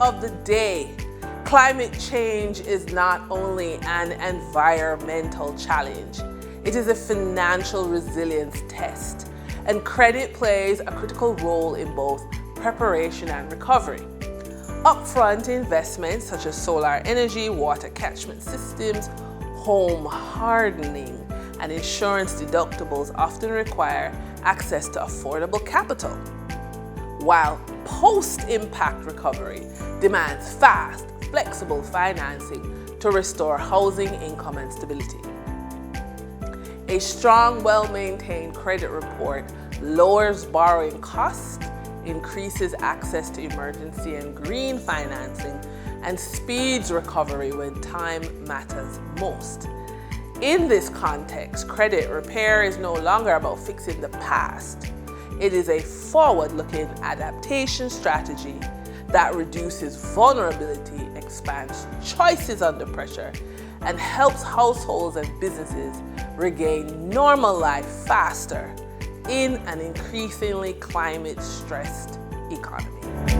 of the day. Climate change is not only an environmental challenge, it is a financial resilience test, and credit plays a critical role in both preparation and recovery. Upfront investments such as solar energy, water catchment systems, home hardening, and insurance deductibles often require access to affordable capital, while post-impact recovery demands fast, flexible financing to restore housing, income, and stability. A strong, well-maintained credit report lowers borrowing costs, increases access to emergency and green financing, and speeds recovery when time matters most. In this context, credit repair is no longer about fixing the past. It is a forward-looking adaptation strategy that reduces vulnerability, expands choices under pressure, and helps households and businesses regain normal life faster in an increasingly climate-stressed economy.